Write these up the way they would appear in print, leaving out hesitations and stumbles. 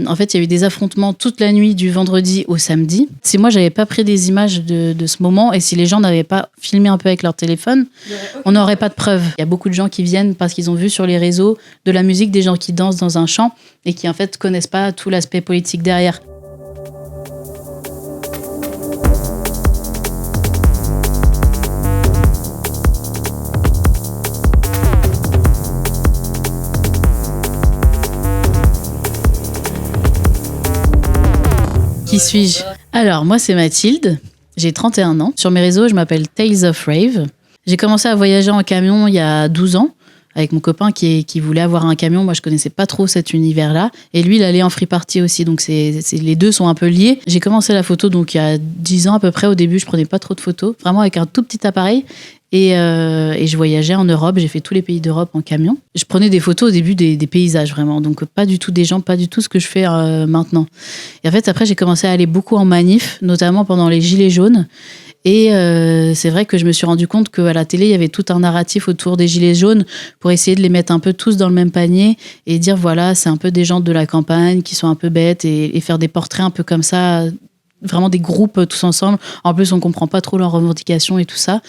En fait, il y a eu des affrontements toute la nuit du vendredi au samedi. Si moi, j'avais pas pris des images de ce moment et si les gens n'avaient pas filmé un peu avec leur téléphone, on n'aurait pas de preuves. Il y a beaucoup de gens qui viennent parce qu'ils ont vu sur les réseaux de la musique, des gens qui dansent dans un champ et qui en fait connaissent pas tout l'aspect politique derrière. Qui suis-je ? Alors, moi, c'est Mathilde. J'ai 31 ans. Sur mes réseaux, je m'appelle Tales of Rave. J'ai commencé à voyager en camion il y a 12 ans avec mon copain qui voulait avoir un camion. Moi, je connaissais pas trop cet univers-là. Et lui, il allait en free party aussi. Donc, les deux sont un peu liés. J'ai commencé la photo donc il y a 10 ans à peu près. Au début, je prenais pas trop de photos. Vraiment avec un tout petit appareil. Et je voyageais en Europe, j'ai fait tous les pays d'Europe en camion. Je prenais des photos au début des paysages vraiment, donc pas du tout des gens, pas du tout ce que je fais maintenant. Et en fait, après, j'ai commencé à aller beaucoup en manif, notamment pendant les Gilets jaunes. Et c'est vrai que je me suis rendu compte qu'à la télé, il y avait tout un narratif autour des Gilets jaunes pour essayer de les mettre un peu tous dans le même panier et dire voilà, c'est un peu des gens de la campagne qui sont un peu bêtes et faire des portraits un peu comme ça, vraiment des groupes tous ensemble. En plus, on comprend pas trop leurs revendications et tout ça.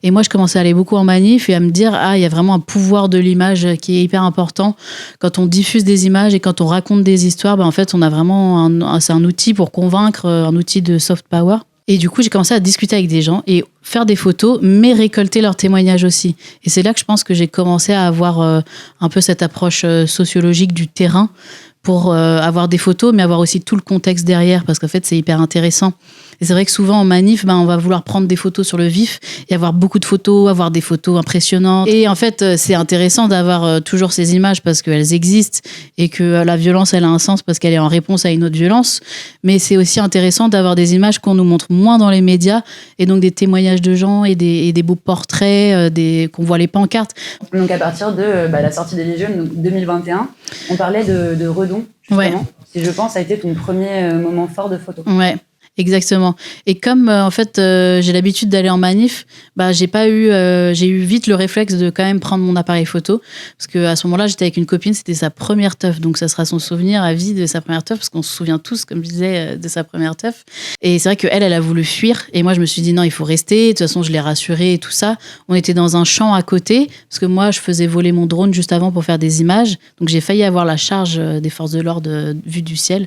Et moi, je commençais à aller beaucoup en manif et à me dire, il y a vraiment un pouvoir de l'image qui est hyper important. Quand on diffuse des images et quand on raconte des histoires, en fait, on a vraiment c'est un outil pour convaincre, un outil de soft power. Et du coup, j'ai commencé à discuter avec des gens et faire des photos, mais récolter leurs témoignages aussi. Et c'est là que je pense que j'ai commencé à avoir un peu cette approche sociologique du terrain pour avoir des photos, mais avoir aussi tout le contexte derrière, parce qu'en fait, c'est hyper intéressant. Et c'est vrai que souvent, en manif, on va vouloir prendre des photos sur le vif et avoir beaucoup de photos, avoir des photos impressionnantes. Et en fait, c'est intéressant d'avoir toujours ces images parce qu'elles existent et que la violence, elle a un sens parce qu'elle est en réponse à une autre violence. Mais c'est aussi intéressant d'avoir des images qu'on nous montre moins dans les médias et donc des témoignages de gens et des beaux portraits, qu'on voit les pancartes. Donc à partir de la sortie des Gilets jaunes, donc 2021, on parlait de Redon, justement. Ouais. Si je pense, ça a été ton premier moment fort de photo. Ouais. Exactement. Et comme en fait j'ai l'habitude d'aller en manif, j'ai eu vite le réflexe de quand même prendre mon appareil photo parce que à ce moment-là j'étais avec une copine, c'était sa première teuf, donc ça sera son souvenir à vie de sa première teuf parce qu'on se souvient tous, comme je disais, de sa première teuf. Et c'est vrai que elle a voulu fuir et moi je me suis dit non, il faut rester. De toute façon je l'ai rassurée et tout ça. On était dans un champ à côté parce que moi je faisais voler mon drone juste avant pour faire des images, donc j'ai failli avoir la charge des forces de l'ordre vue du ciel.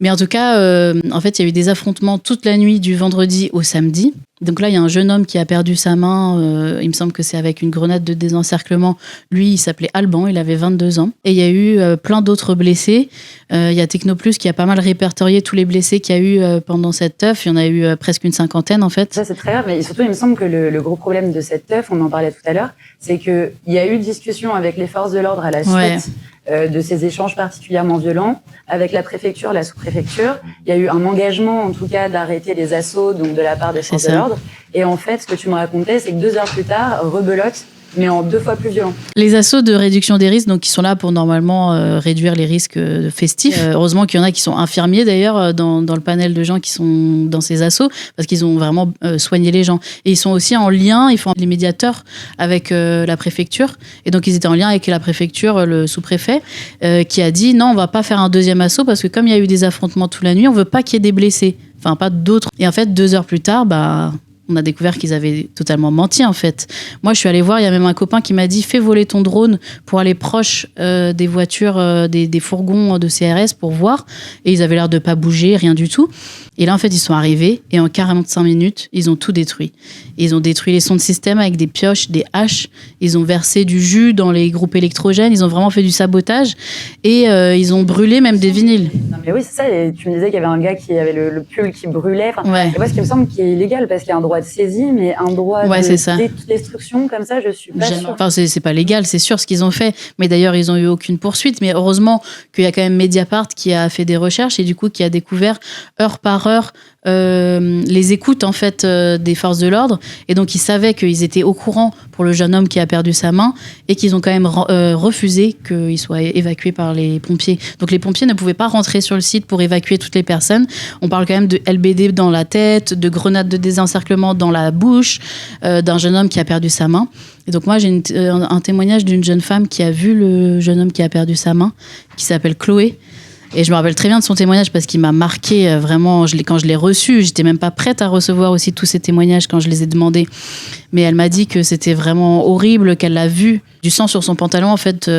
Mais en tout cas, en fait, il y a eu des affrontements toute la nuit du vendredi au samedi. Donc là, il y a un jeune homme qui a perdu sa main. Il me semble que c'est avec une grenade de désencerclement. Lui, il s'appelait Alban, il avait 22 ans. Et il y a eu plein d'autres blessés. Il y a Technoplus qui a pas mal répertorié tous les blessés qu'il y a eu pendant cette teuf. Il y en a eu presque une cinquantaine, en fait. Ça, c'est très grave. Mais surtout, il me semble que le gros problème de cette teuf, on en parlait tout à l'heure, c'est qu'il y a eu discussion avec les forces de l'ordre à la suite de ces échanges particulièrement violents, avec la préfecture, la sous-préfecture. Il y a eu un engagement, en tout cas, d'arrêter les assauts donc de la part des forces de l'ordre. Et en fait, ce que tu me racontais, c'est que 2 heures plus tard, rebelote, mais en 2 fois plus violent. Les assauts de réduction des risques, donc qui sont là pour normalement réduire les risques festifs. Heureusement qu'il y en a qui sont infirmiers d'ailleurs dans le panel de gens qui sont dans ces assauts parce qu'ils ont vraiment soigné les gens. Et ils sont aussi en lien, ils font les médiateurs avec la préfecture. Et donc ils étaient en lien avec la préfecture, le sous-préfet, qui a dit non, on va pas faire un deuxième assaut parce que comme il y a eu des affrontements toute la nuit, on veut pas qu'il y ait des blessés. Enfin, pas d'autres. Et en fait, 2 heures plus tard, on a découvert qu'ils avaient totalement menti, en fait. Moi, je suis allée voir, il y a même un copain qui m'a dit « Fais voler ton drone pour aller proche des voitures, des fourgons de CRS pour voir. » Et ils avaient l'air de pas bouger, rien du tout. Et là, en fait, ils sont arrivés et en 45 minutes, ils ont tout détruit. Ils ont détruit les sons de système avec des pioches, des haches. Ils ont versé du jus dans les groupes électrogènes. Ils ont vraiment fait du sabotage. Et ils ont brûlé même des vinyles. Non, mais oui, c'est ça. Et tu me disais qu'il y avait un gars qui avait le pull qui brûlait. Ouais. Et moi, ce qui me semble qui est illégal, parce qu'il y a un droit de saisie, mais un droit de destruction comme ça, je suis pas sûre. Enfin, c'est pas légal, c'est sûr ce qu'ils ont fait. Mais d'ailleurs, ils ont eu aucune poursuite. Mais heureusement qu'il y a quand même Mediapart qui a fait des recherches et du coup qui a découvert heure par heure les écoutes en fait des forces de l'ordre, et donc ils savaient qu'ils étaient au courant pour le jeune homme qui a perdu sa main et qu'ils ont quand même refusé qu'il soit évacué par les pompiers. Donc les pompiers ne pouvaient pas rentrer sur le site pour évacuer toutes les personnes. On parle quand même de LBD dans la tête, de grenades de désencerclement dans la bouche, d'un jeune homme qui a perdu sa main. Et donc moi j'ai un témoignage d'une jeune femme qui a vu le jeune homme qui a perdu sa main, qui s'appelle Chloé. Et je me rappelle très bien de son témoignage parce qu'il m'a marqué vraiment. Quand je l'ai reçu, j'étais même pas prête à recevoir aussi tous ces témoignages quand je les ai demandés. Mais elle m'a dit que c'était vraiment horrible, qu'elle l'a vu du sang sur son pantalon en fait,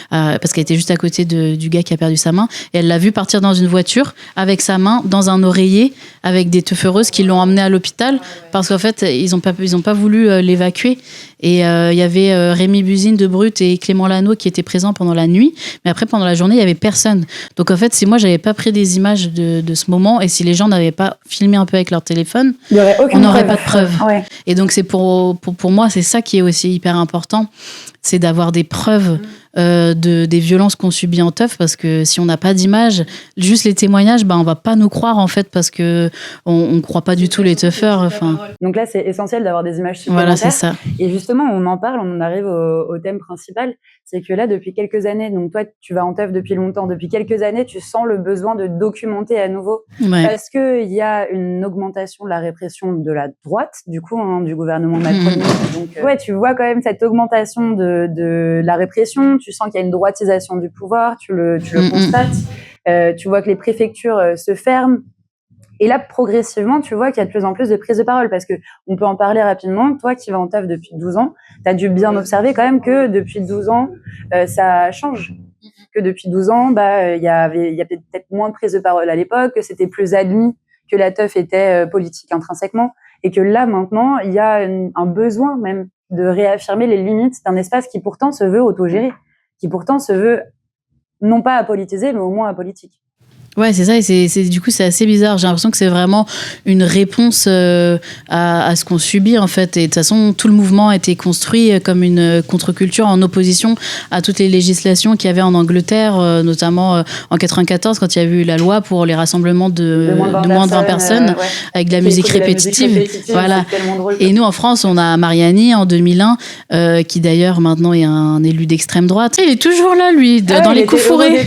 parce qu'elle était juste à côté du gars qui a perdu sa main. Et elle l'a vu partir dans une voiture avec sa main dans un oreiller avec des teuffereuses qui l'ont emmené à l'hôpital parce qu'en fait ils ont pas voulu l'évacuer. Et il y avait Rémi Buzine de Brut et Clément Lano qui étaient présents pendant la nuit, mais après pendant la journée il y avait personne. Donc en fait si moi j'avais pas pris des images de ce moment et si les gens n'avaient pas filmé un peu avec leur téléphone, on n'aurait pas de preuves. Ouais. Et donc c'est pour moi c'est ça qui est aussi hyper important, c'est d'avoir des preuves des violences qu'on subit en teuf, parce que si on n'a pas d'image, juste les témoignages, on va pas nous croire en fait, parce que on croit pas du tout les teufeurs. Enfin. Donc là, c'est essentiel d'avoir des images supplémentaires. Voilà, c'est ça. Et justement, on en parle, on en arrive au thème principal, c'est que là, depuis quelques années, donc toi, tu vas en teuf depuis longtemps, depuis quelques années, tu sens le besoin de documenter à nouveau, parce que il y a une augmentation de la répression de la droite, du coup, du gouvernement macroniste. Donc, ouais, tu vois quand même cette augmentation de la répression. Tu sens qu'il y a une droitisation du pouvoir, tu le constates. Tu vois que les préfectures se ferment. Et là, progressivement, tu vois qu'il y a de plus en plus de prise de parole, parce que on peut en parler rapidement. Toi qui vas en teuf depuis 12 ans, tu as dû bien observer quand même que depuis 12 ans, ça change. Que depuis 12 ans, il y a peut-être moins de prise de parole à l'époque, que c'était plus admis que la teuf était politique intrinsèquement, et que là, maintenant, il y a un besoin même de réaffirmer les limites d'un espace qui pourtant se veut autogéré, qui pourtant se veut non pas apolitisé, mais au moins apolitique. Ouais, c'est ça, et du coup c'est assez bizarre. J'ai l'impression que c'est vraiment une réponse à ce qu'on subit en fait. Et de toute façon, tout le mouvement a été construit comme une contre-culture en opposition à toutes les législations qu'il y avait en Angleterre, notamment en 94 quand il y a eu la loi pour les rassemblements de moins de 20 personnes avec de la musique répétitive. Voilà. Et nous en France, on a Mariani en 2001, qui d'ailleurs maintenant est un élu d'extrême droite. Il est toujours là, lui, dans les coups fourrés.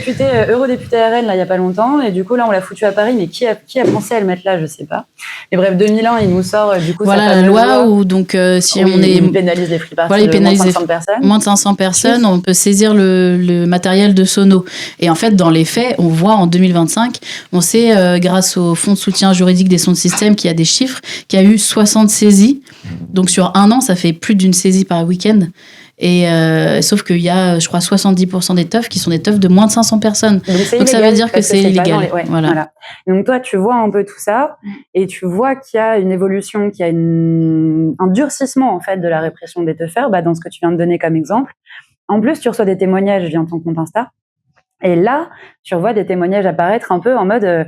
Eurodéputé RN là il y a pas longtemps. Et du coup, là, on l'a foutu à Paris, mais qui a pensé à le mettre là, je sais pas. Mais bref, 2001, il nous sort, du coup, voilà la loi où, donc, si on est. Il pénalise les free parties de moins de 500 personnes. Moins de 500 personnes, on peut saisir le matériel de Sono. Et en fait, dans les faits, on voit en 2025, on sait, grâce au Fonds de soutien juridique des sons de système, qui a des chiffres, qu'il y a eu 60 saisies. Donc, sur un an, ça fait plus d'une saisie par week-end. Et sauf qu'il y a, je crois, 70% des teufs qui sont des teufs de moins de 500 personnes. Donc ça veut dire que c'est illégal. Voilà. Donc toi, tu vois un peu tout ça, et tu vois qu'il y a une évolution, qu'il y a un durcissement en fait de la répression des teufeurs, dans ce que tu viens de donner comme exemple. En plus, tu reçois des témoignages via ton compte Insta, et là, tu revois des témoignages apparaître un peu en mode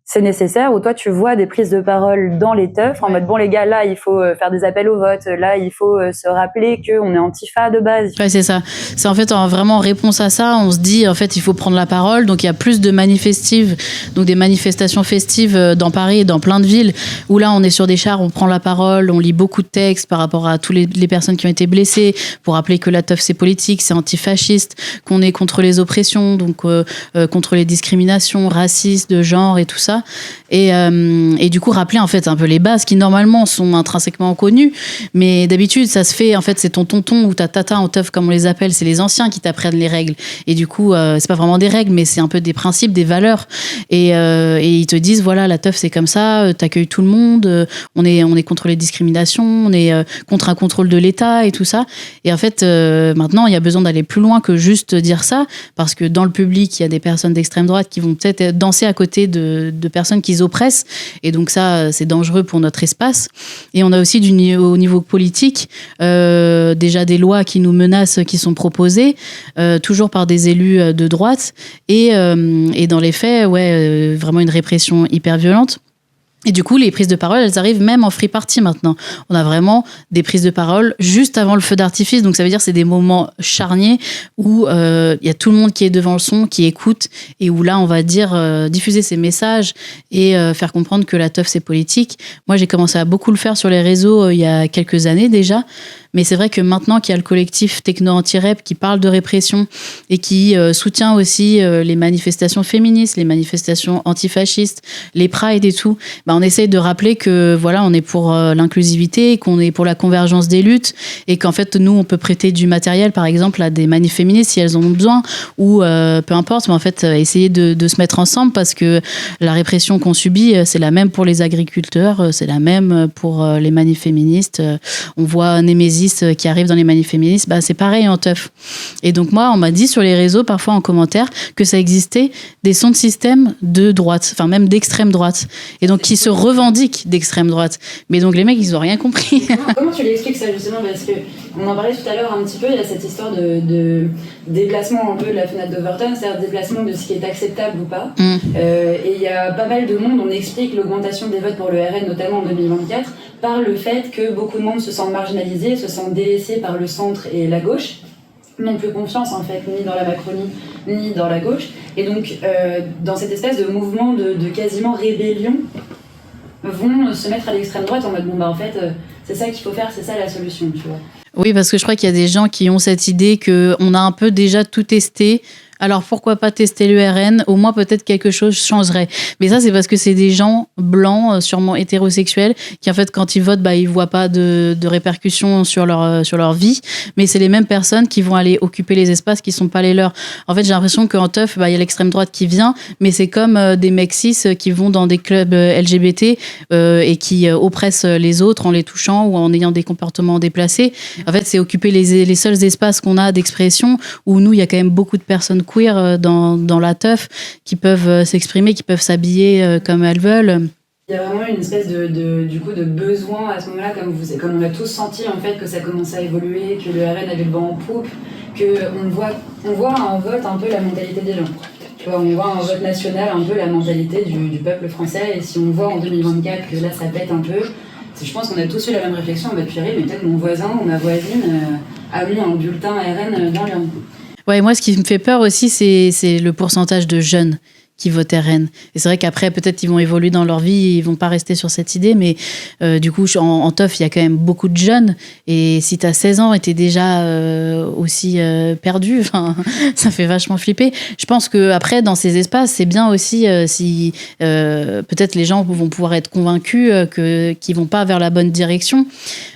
c'est nécessaire, ou toi tu vois des prises de parole dans les teufs en mode bon les gars, là il faut faire des appels au vote, là il faut se rappeler qu'on est antifa de base. Ouais, c'est ça. C'est en fait vraiment en réponse à ça, on se dit en fait il faut prendre la parole. Donc il y a plus de manifestives, donc des manifestations festives dans Paris et dans plein de villes où là on est sur des chars, on prend la parole, on lit beaucoup de textes par rapport à toutes les personnes qui ont été blessées pour rappeler que la teuf c'est politique, c'est antifasciste, qu'on est contre les oppressions, donc contre les discriminations racistes, de genre et tout ça. Et du coup rappeler en fait un peu les bases qui normalement sont intrinsèquement connues, mais d'habitude ça se fait en fait, c'est ton tonton ou ta tata en teuf comme on les appelle, c'est les anciens qui t'apprennent les règles, et du coup c'est pas vraiment des règles mais c'est un peu des principes, des valeurs, et ils te disent voilà la teuf c'est comme ça, t'accueilles tout le monde, on est contre les discriminations, on est contre un contrôle de l'État et tout ça. Et en fait maintenant il y a besoin d'aller plus loin que juste dire ça, parce que dans le public il y a des personnes d'extrême droite qui vont peut-être danser à côté de personnes qu'ils oppressent, et donc ça c'est dangereux pour notre espace. Et on a aussi au niveau politique déjà des lois qui nous menacent, qui sont proposées toujours par des élus de droite, et dans les faits vraiment une répression hyper violente. Et du coup, les prises de parole, elles arrivent même en free party maintenant. On a vraiment des prises de parole juste avant le feu d'artifice. Donc ça veut dire que c'est des moments charniers où il y a tout le monde qui est devant le son, qui écoute, et où là, on va dire diffuser ces messages et faire comprendre que la teuf, c'est politique. Moi, j'ai commencé à beaucoup le faire sur les réseaux il y a quelques années déjà. Mais c'est vrai que maintenant qu'il y a le collectif Techno Anti-Rep qui parle de répression et qui soutient aussi les manifestations féministes, les manifestations antifascistes, les prides et tout, bah, on essaye de rappeler que voilà, on est pour l'inclusivité, qu'on est pour la convergence des luttes et qu'en fait, nous, on peut prêter du matériel, par exemple, à des manifs féministes si elles en ont besoin ou peu importe, mais en fait, essayer de se mettre ensemble parce que la répression qu'on subit, c'est la même pour les agriculteurs, c'est la même pour les manifs féministes. On voit Némésis qui arrive dans les manifs féministes, bah, c'est pareil en teuf. Et donc moi, on m'a dit sur les réseaux, parfois en commentaire, que ça existait des sons de système de droite, enfin même d'extrême droite, et donc qui se revendiquent d'extrême droite. Mais donc les mecs, ils n'ont rien compris. Comment tu l'expliques ça justement? Parce que on en parlait tout à l'heure un petit peu, il y a cette histoire de déplacement un peu de la fenêtre d'Overton, c'est-à-dire déplacement de ce qui est acceptable ou pas. Et il y a pas mal de monde, on explique l'augmentation des votes pour le RN, notamment en 2024, par le fait que beaucoup de monde se sentent marginalisés, se sentent délaissés par le centre et la gauche, n'ont plus confiance en fait, ni dans la Macronie, ni dans la gauche. Et donc, dans cette espèce de mouvement de quasiment rébellion, vont se mettre à l'extrême droite en mode bon bah en fait, c'est ça qu'il faut faire, c'est ça la solution, tu vois. Oui, parce que je crois qu'il y a des gens qui ont cette idée qu'on a un peu déjà tout testé. Alors pourquoi pas tester le RN? Au moins peut-être quelque chose changerait. Mais ça c'est parce que c'est des gens blancs, sûrement hétérosexuels, qui en fait quand ils votent, bah ils voient pas de répercussions sur leur vie. Mais c'est les mêmes personnes qui vont aller occuper les espaces qui sont pas les leurs. En fait j'ai l'impression qu'en teuf, bah il y a l'extrême droite qui vient, mais c'est comme des mecs cis qui vont dans des clubs LGBT et qui oppressent les autres en les touchant ou en ayant des comportements déplacés. En fait c'est occuper les seuls espaces qu'on a d'expression où nous il y a quand même beaucoup de personnes queer dans la teuf qui peuvent s'exprimer, qui peuvent s'habiller comme elles veulent. Il y a vraiment une espèce du coup, de besoin à ce moment-là, comme on a tous senti en fait que ça commençait à évoluer, que le RN avait le vent en poupe, qu'on voit en vote un peu la mentalité des gens. Tu vois, on voit en vote national un peu la mentalité du peuple français, et si on voit en 2024 que là ça pète un peu, je pense qu'on a tous eu la même réflexion, on va purée, mais peut-être mon voisin ou ma voisine a mis un bulletin RN dans l'urne. Ouais, moi, ce qui me fait peur aussi, c'est le pourcentage de jeunes qui votent RN. Et c'est vrai qu'après, peut-être, ils vont évoluer dans leur vie, ils vont pas rester sur cette idée, mais du coup, en teuf, il y a quand même beaucoup de jeunes. Et si tu as 16 ans et tu es déjà aussi perdu, ça fait vachement flipper. Je pense qu'après, dans ces espaces, c'est bien aussi si peut-être les gens vont pouvoir être convaincus qu'ils vont pas vers la bonne direction.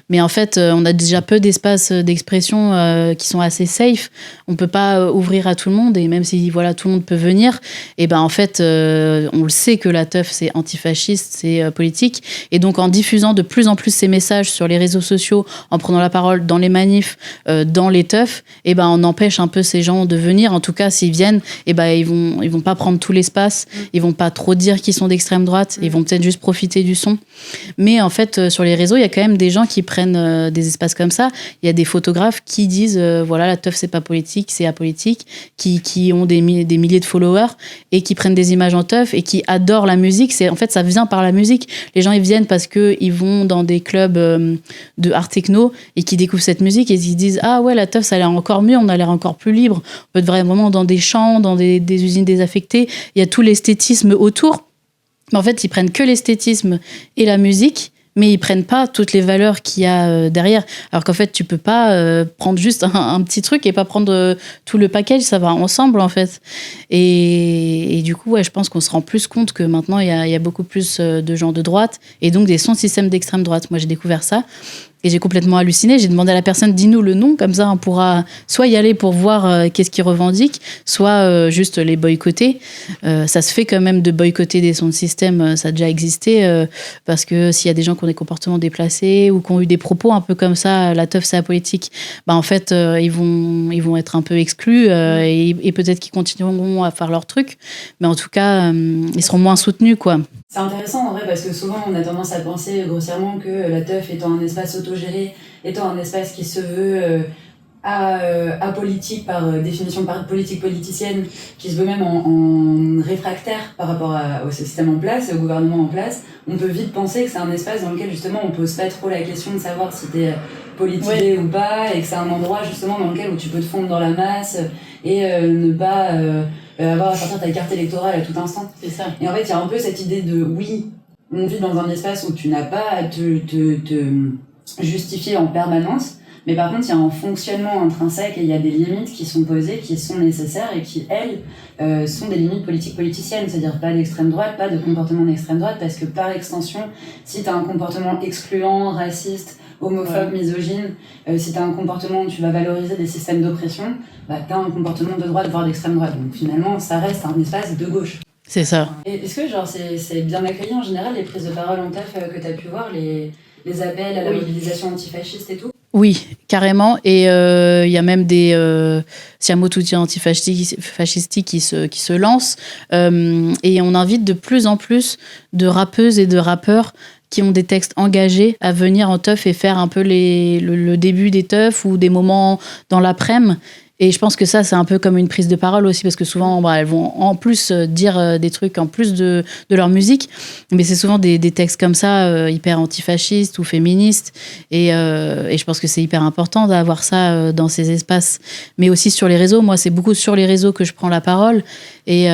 Mais en fait, on a déjà peu d'espaces d'expression qui sont assez safe. On peut pas ouvrir à tout le monde, et même si voilà, tout le monde peut venir, et ben en fait, on le sait que la teuf c'est antifasciste, c'est politique, et donc en diffusant de plus en plus ces messages sur les réseaux sociaux, en prenant la parole dans les manifs, dans les teufs, et ben on empêche un peu ces gens de venir. En tout cas, s'ils viennent, et ben ils vont pas prendre tout l'espace, ils vont pas trop dire qu'ils sont d'extrême droite, ils vont peut-être juste profiter du son. Mais en fait, sur les réseaux, il y a quand même des gens qui prennent des espaces comme ça. Il y a des photographes qui disent voilà, la teuf c'est pas politique, c'est apolitique, qui ont des milliers de followers et qui prennent des images en teuf et qui adorent la musique. En fait, ça vient par la musique. Les gens ils viennent parce qu'ils vont dans des clubs de art techno et qui découvrent cette musique et ils disent ah ouais, la teuf ça a l'air encore mieux, on a l'air encore plus libre, on peut être vraiment dans des champs, dans des usines désaffectées, il y a tout l'esthétisme autour. Mais en fait, ils prennent que l'esthétisme et la musique, mais ils prennent pas toutes les valeurs qu'il y a derrière. Alors qu'en fait, tu peux pas prendre juste un petit truc et pas prendre tout le package, ça va ensemble en fait. Et du coup, ouais, je pense qu'on se rend plus compte que maintenant, il y a beaucoup plus de gens de droite et donc des sons-systèmes d'extrême droite. Moi, j'ai découvert ça. Et j'ai complètement halluciné. J'ai demandé à la personne, dis-nous le nom, comme ça on pourra soit y aller pour voir qu'est-ce qu'ils revendiquent, soit juste les boycotter. Ça se fait quand même de boycotter des sons de système, ça a déjà existé, parce que s'il y a des gens qui ont des comportements déplacés ou qui ont eu des propos un peu comme ça, la teuf c'est apolitique, bah en fait ils vont être un peu exclus et peut-être qu'ils continueront à faire leur truc, mais en tout cas ils seront moins soutenus, quoi. C'est intéressant en vrai parce que souvent on a tendance à penser grossièrement que la teuf étant un espace autogéré, étant un espace qui se veut apolitique par définition politique politicienne, qui se veut même en réfractaire par rapport au système en place et au gouvernement en place, on peut vite penser que c'est un espace dans lequel justement on pose pas trop la question de savoir si t'es politisé ou pas, et que c'est un endroit justement dans lequel où tu peux te fondre dans la masse et ne pas avoir à sortir ta carte électorale à tout instant. C'est ça. Et en fait, il y a un peu cette idée de oui, on vit dans un espace où tu n'as pas à te justifier en permanence, Mais par contre, il y a un fonctionnement intrinsèque et il y a des limites qui sont posées, qui sont nécessaires et qui, elles, sont des limites politiques-politiciennes. C'est-à-dire pas d'extrême droite, pas de comportement d'extrême droite, parce que par extension, si tu as un comportement excluant, raciste, homophobe, misogyne, si tu as un comportement où tu vas valoriser des systèmes d'oppression, bah, tu as un comportement de droite, voire d'extrême droite. Donc finalement, ça reste un espace de gauche. C'est ça. Et est-ce que genre, c'est bien accueilli en général, les prises de parole en teuf que tu as pu voir, les appels à la mobilisation antifasciste et tout? Oui, carrément. Et il y a même des siamotuti antifascistes qui se lancent. Et on invite de plus en plus de rappeuses et de rappeurs qui ont des textes engagés à venir en teuf et faire un peu le début des teufs ou des moments dans l'après-midi. Et je pense que ça, c'est un peu comme une prise de parole aussi, parce que souvent, elles vont en plus dire des trucs en plus de leur musique, mais c'est souvent des textes comme ça, hyper antifascistes ou féministes, et je pense que c'est hyper important d'avoir ça dans ces espaces, mais aussi sur les réseaux. Moi, c'est beaucoup sur les réseaux que je prends la parole, et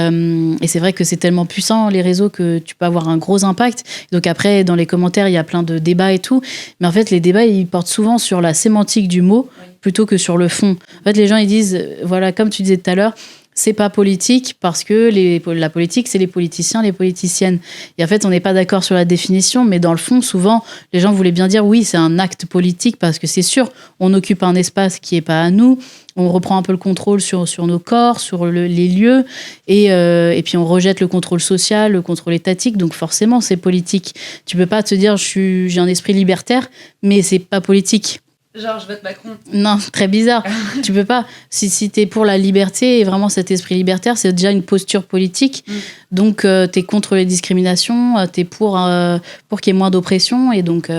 c'est vrai que c'est tellement puissant, les réseaux, que tu peux avoir un gros impact. Donc après, dans les commentaires, il y a plein de débats et tout, mais en fait, les débats, ils portent souvent sur la sémantique du mot, plutôt que sur le fond. En fait, les gens, ils disent, voilà, comme tu disais tout à l'heure, c'est pas politique parce que la politique, c'est les politiciens, les politiciennes. Et en fait, on n'est pas d'accord sur la définition, mais dans le fond, souvent, les gens voulaient bien dire, oui, c'est un acte politique parce que c'est sûr, on occupe un espace qui est pas à nous, on reprend un peu le contrôle sur nos corps, sur les lieux, et puis on rejette le contrôle social, le contrôle étatique, donc forcément, c'est politique. Tu peux pas te dire, j'ai un esprit libertaire, mais c'est pas politique. Genre, je vote Macron. Non, très bizarre. Tu peux pas. Si t'es pour la liberté et vraiment cet esprit libertaire, c'est déjà une posture politique. Donc, t'es contre les discriminations, t'es pour qu'il y ait moins d'oppression. Et donc,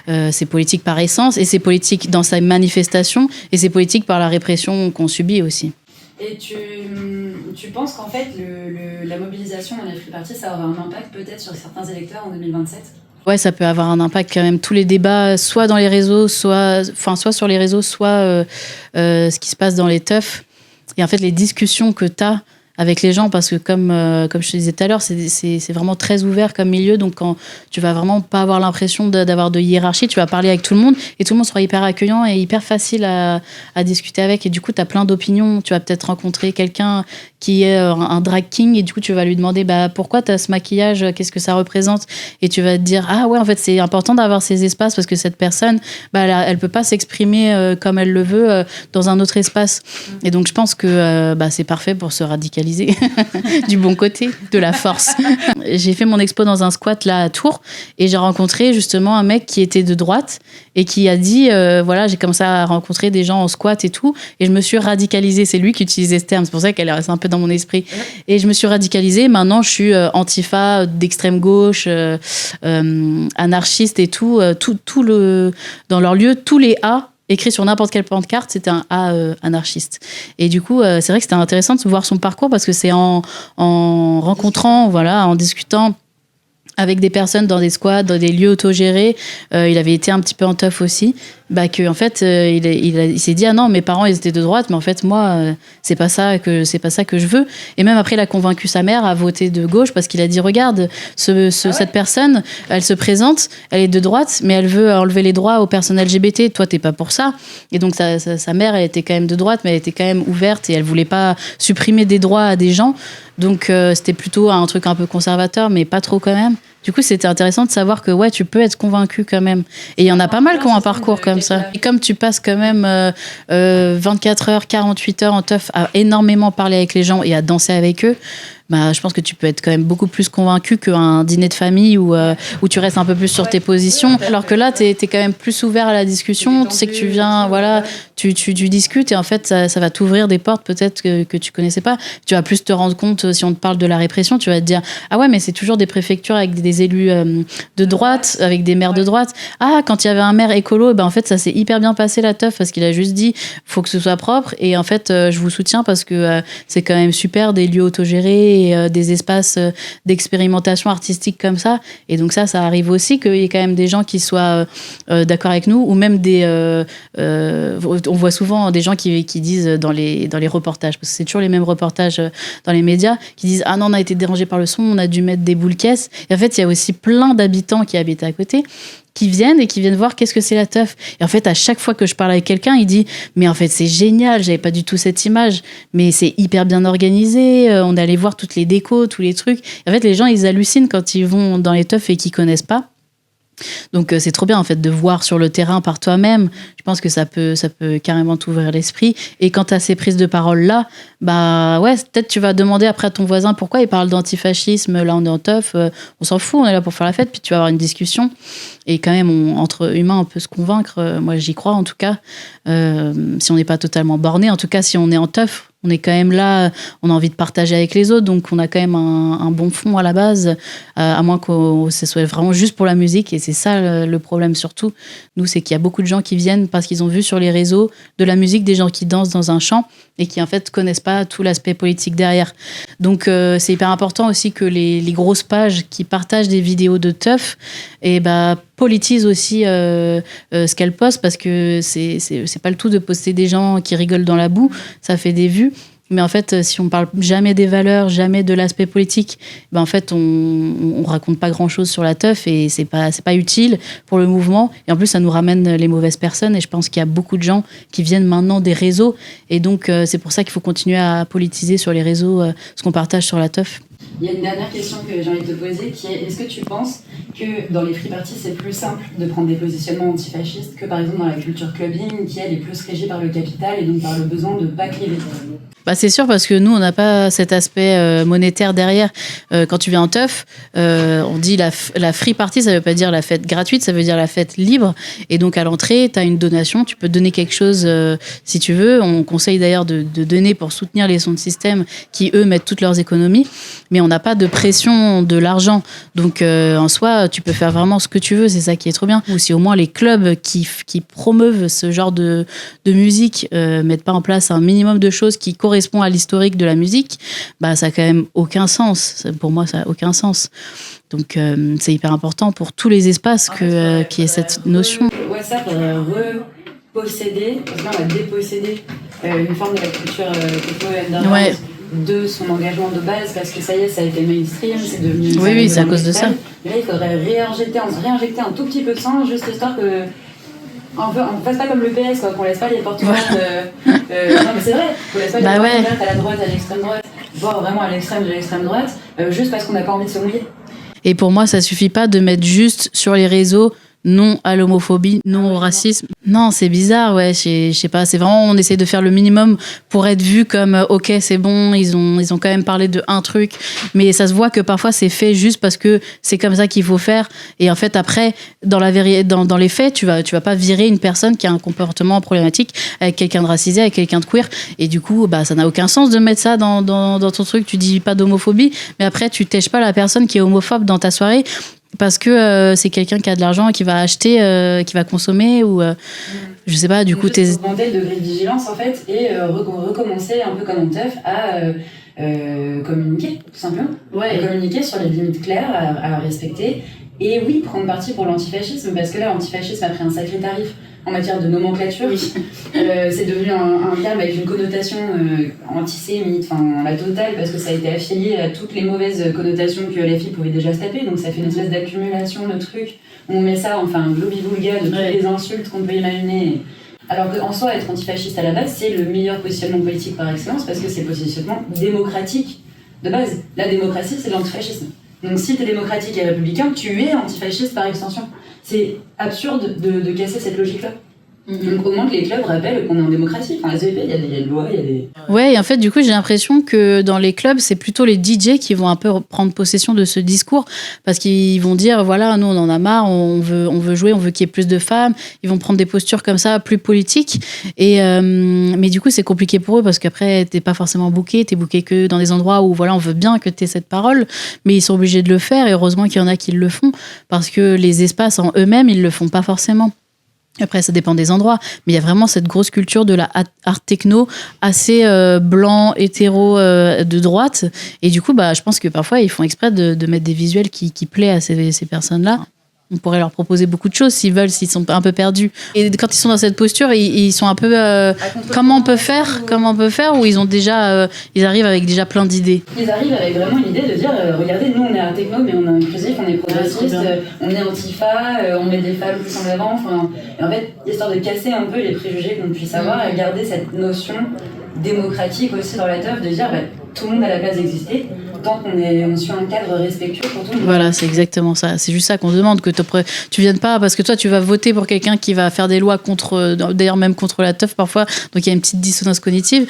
c'est politique par essence. Et c'est politique dans sa manifestation. Et c'est politique par la répression qu'on subit aussi. Et tu penses qu'en fait, la mobilisation dans les free parties, ça aura un impact peut-être sur certains électeurs en 2027 ? Ouais, ça peut avoir un impact quand même. Tous les débats, soit dans les réseaux, soit sur les réseaux, soit ce qui se passe dans les teufs. Et en fait, les discussions que tu as avec les gens, parce que comme je te disais tout à l'heure, c'est vraiment très ouvert comme milieu, donc quand tu vas vraiment pas avoir l'impression d'avoir de hiérarchie, tu vas parler avec tout le monde et tout le monde sera hyper accueillant et hyper facile à discuter avec, et du coup tu as plein d'opinions. Tu vas peut-être rencontrer quelqu'un qui est un drag king et du coup tu vas lui demander pourquoi tu as ce maquillage, qu'est-ce que ça représente, et tu vas te dire ah ouais, en fait c'est important d'avoir ces espaces parce que cette personne elle peut pas s'exprimer comme elle le veut dans un autre espace. Et donc je pense que c'est parfait pour se radicaliser du bon côté, de la force. J'ai fait mon expo dans un squat là à Tours et j'ai rencontré justement un mec qui était de droite et qui a dit voilà, j'ai commencé à rencontrer des gens en squat et tout, et je me suis radicalisée. C'est lui qui utilisait ce terme, c'est pour ça qu'elle est restée un peu dans mon esprit. Et je me suis radicalisée. Maintenant, je suis antifa, d'extrême gauche, anarchiste et tout. Dans leur lieu, tous les A écrits sur n'importe quelle pancarte, c'était un A anarchiste. Et du coup, c'est vrai que c'était intéressant de voir son parcours parce que c'est en rencontrant, voilà, en discutant avec des personnes dans des squats, dans des lieux autogérés. Il avait été un petit peu en teuf aussi. Que en fait, il s'est dit ah non, mes parents ils étaient de droite, mais en fait moi c'est pas ça que je veux. Et même après, il a convaincu sa mère à voter de gauche parce qu'il a dit regarde, cette personne, elle se présente, elle est de droite, mais elle veut enlever les droits aux personnes LGBT. Toi, t'es pas pour ça. Et donc sa mère, elle était quand même de droite, mais elle était quand même ouverte et elle voulait pas supprimer des droits à des gens. Donc c'était plutôt un truc un peu conservateur, mais pas trop quand même. Du coup, c'était intéressant de savoir que ouais, tu peux être convaincu quand même. Et il y en a pas mal qui ont un parcours comme ça. Et comme tu passes quand même 24 heures, 48 heures en teuf à énormément parler avec les gens et à danser avec eux, je pense que tu peux être quand même beaucoup plus convaincu qu'un dîner de famille où tu restes un peu plus sur tes positions. Alors que là, t'es quand même plus ouvert à la discussion. Tu sais que tu viens, voilà, tu discutes et en fait, ça va t'ouvrir des portes peut-être que tu connaissais pas. Tu vas plus te rendre compte, si on te parle de la répression, tu vas te dire ah ouais, mais c'est toujours des préfectures avec des élus de droite, avec des maires de droite. Ah, quand il y avait un maire écolo, en fait, ça s'est hyper bien passé la teuf parce qu'il a juste dit faut que ce soit propre et en fait, je vous soutiens parce que c'est quand même super des lieux autogérés et des espaces d'expérimentation artistique comme ça. Et donc ça arrive aussi qu'il y ait quand même des gens qui soient d'accord avec nous, ou même on voit souvent des gens qui disent dans les reportages, parce que c'est toujours les mêmes reportages dans les médias, qui disent ah non, on a été dérangé par le son, on a dû mettre des boules caisses. Et en fait, il y a aussi plein d'habitants qui habitent à côté qui viennent voir qu'est-ce que c'est la teuf. Et en fait, à chaque fois que je parle avec quelqu'un, il dit mais en fait c'est génial, j'avais pas du tout cette image, mais c'est hyper bien organisé, on est allé voir toutes les décos, tous les trucs. Et en fait, les gens ils hallucinent quand ils vont dans les teufs et qu'ils connaissent pas. Donc c'est trop bien en fait de voir sur le terrain par toi-même. Je pense que ça peut carrément t'ouvrir l'esprit. Et quand tu as ces prises de parole là, bah ouais, peut-être tu vas demander après à ton voisin pourquoi il parle d'antifascisme. Là on est en teuf, on s'en fout, on est là pour faire la fête. Puis tu vas avoir une discussion. Et quand même, entre humains, on peut se convaincre. Moi j'y crois en tout cas. Si on n'est pas totalement borné, en tout cas si on est en teuf, on est quand même là, on a envie de partager avec les autres, donc on a quand même un bon fond à la base, à moins que ce soit vraiment juste pour la musique. Et c'est ça le problème surtout. Nous, c'est qu'il y a beaucoup de gens qui viennent parce qu'ils ont vu sur les réseaux de la musique, des gens qui dansent dans un champ et qui en fait connaissent pas tout l'aspect politique derrière. Donc c'est hyper important aussi que les grosses pages qui partagent des vidéos de teuf et politisent aussi ce qu'elles postent, parce que c'est pas le tout de poster des gens qui rigolent dans la boue, ça fait des vues. Mais en fait, si on parle jamais des valeurs, jamais de l'aspect politique, en fait, on raconte pas grand-chose sur la teuf et c'est pas utile pour le mouvement. Et en plus, ça nous ramène les mauvaises personnes. Et je pense qu'il y a beaucoup de gens qui viennent maintenant des réseaux. Et donc, c'est pour ça qu'il faut continuer à politiser sur les réseaux ce qu'on partage sur la teuf. Il y a une dernière question que j'ai envie de te poser qui est: est-ce que tu penses que dans les free parties, c'est plus simple de prendre des positionnements antifascistes que par exemple dans la culture clubbing, qui elle est plus régie par le capital et donc par le besoin de pas cliver? C'est sûr, parce que nous, on n'a pas cet aspect monétaire derrière. Quand tu viens en teuf, on dit la free party, ça veut pas dire la fête gratuite, ça veut dire la fête libre. Et donc, à l'entrée, tu as une donation, tu peux donner quelque chose si tu veux. On conseille d'ailleurs de donner pour soutenir les sons de système qui, eux, mettent toutes leurs économies. Mais on n'a pas de pression de l'argent. Donc, en soi, tu peux faire vraiment ce que tu veux. C'est ça qui est trop bien. Ou si au moins les clubs qui promeuvent ce genre de musique mettent pas en place un minimum de choses qui correspond à l'historique de la musique, ça a quand même aucun sens. Pour moi, ça a aucun sens. Donc, c'est hyper important pour tous les espaces qu'il y ait cette notion. WhatsApp reposséder, parce que là, on a dépossédé une forme de la culture techno ouais. De son engagement de base, parce que ça y est, ça a été mainstream, c'est devenu... Oui, c'est à cause de ça. Mais là, il faudrait réinjecter un tout petit peu de sang, juste histoire que... On fasse pas comme le PS, quoi, qu'on laisse pas les portes ouvertes. Non, mais c'est vrai, qu'on laisse pas les portes ouvertes à la droite, à l'extrême droite, voire vraiment à l'extrême de l'extrême droite, juste parce qu'on n'a pas envie de se mouiller. Et pour moi, ça suffit pas de mettre juste sur les réseaux non à l'homophobie, non au racisme. Non, c'est bizarre, ouais, je sais pas, c'est vraiment, on essaie de faire le minimum pour être vu comme ok, c'est bon, ils ont quand même parlé de un truc, mais ça se voit que parfois c'est fait juste parce que c'est comme ça qu'il faut faire. Et en fait, après, dans les faits, tu vas pas virer une personne qui a un comportement problématique avec quelqu'un de racisé, avec quelqu'un de queer, et du coup, ça n'a aucun sens de mettre ça dans ton truc. Tu dis pas d'homophobie, mais après tu tèches pas la personne qui est homophobe dans ta soirée parce que c'est quelqu'un qui a de l'argent et qui va acheter, qui va consommer, ou je sais pas, du coup t'es... augmenter le degré de vigilance en fait et recommencer un peu comme en teuf à communiquer, tout simplement. Ouais. Communiquer sur les limites claires à respecter. Et oui, prendre parti pour l'antifascisme, parce que là, l'antifascisme a pris un sacré tarif en matière de nomenclature. Oui. C'est devenu un terme avec une connotation antisémite, enfin la totale, parce que ça a été affilié à toutes les mauvaises connotations que les filles pouvaient déjà se taper. Donc ça fait une espèce d'accumulation de trucs. On met ça, enfin, un globi-boulga de toutes les insultes qu'on peut imaginer. Alors qu'en soi, être antifasciste à la base, c'est le meilleur positionnement politique par excellence, parce que c'est le positionnement démocratique de base. La démocratie, c'est l'antifascisme. Donc si tu es démocratique et républicain, tu es antifasciste par extension. C'est absurde de casser cette logique-là. Donc au moins que les clubs rappellent qu'on est en démocratie. Enfin, la CEP, il y a des lois, il y a des... Ouais, et en fait, du coup, j'ai l'impression que dans les clubs, c'est plutôt les DJ qui vont un peu prendre possession de ce discours, parce qu'ils vont dire, voilà, nous, on en a marre, on veut jouer, on veut qu'il y ait plus de femmes. Ils vont prendre des postures comme ça, plus politiques. Mais du coup, c'est compliqué pour eux, parce qu'après, t'es pas forcément booké, t'es booké que dans des endroits où, voilà, on veut bien que t'aies cette parole, mais ils sont obligés de le faire, et heureusement qu'il y en a qui le font, parce que les espaces en eux-mêmes, ils le font pas forcément. Après, ça dépend des endroits, mais il y a vraiment cette grosse culture de la art techno assez blanc, hétéro, de droite. Et du coup, je pense que parfois, ils font exprès de mettre des visuels qui plaisent à ces personnes-là. On pourrait leur proposer beaucoup de choses s'ils veulent, s'ils sont un peu perdus. Et quand ils sont dans cette posture, ils sont un peu comment on peut faire, ou ils ont déjà ils arrivent avec déjà plein d'idées. Ils arrivent avec vraiment l'idée de dire regardez, nous on est un techno mais on est inclusif, on est progressiste, on est antifa, on met des femmes plus en avant, et en fait histoire de casser un peu les préjugés qu'on puisse avoir et garder cette notion démocratique aussi dans la teuf, de dire tout le monde a la place d'exister tant qu'on suit un cadre respectueux pour tout le monde. Voilà, c'est exactement ça. C'est juste ça qu'on demande, que tu viennes pas, parce que toi, tu vas voter pour quelqu'un qui va faire des lois d'ailleurs même contre la teuf parfois, donc il y a une petite dissonance cognitive.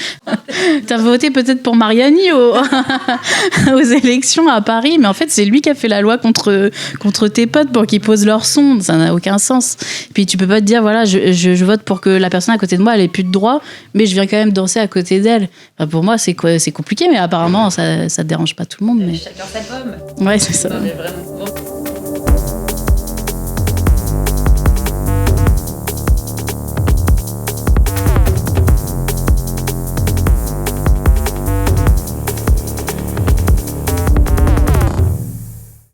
T'as voté peut-être pour Mariani aux élections à Paris, mais en fait, c'est lui qui a fait la loi contre tes potes pour qu'ils posent leur son. Ça n'a aucun sens. Puis tu peux pas te dire, voilà, je vote pour que la personne à côté de moi, elle ait plus de droits, mais je viens quand même danser à côté d'elle. Enfin, pour moi, c'est compliqué, mais apparemment, ça dérange pas tout le monde. Mais... Chacun sa pomme. Ouais, c'est ça. Non, mais vraiment.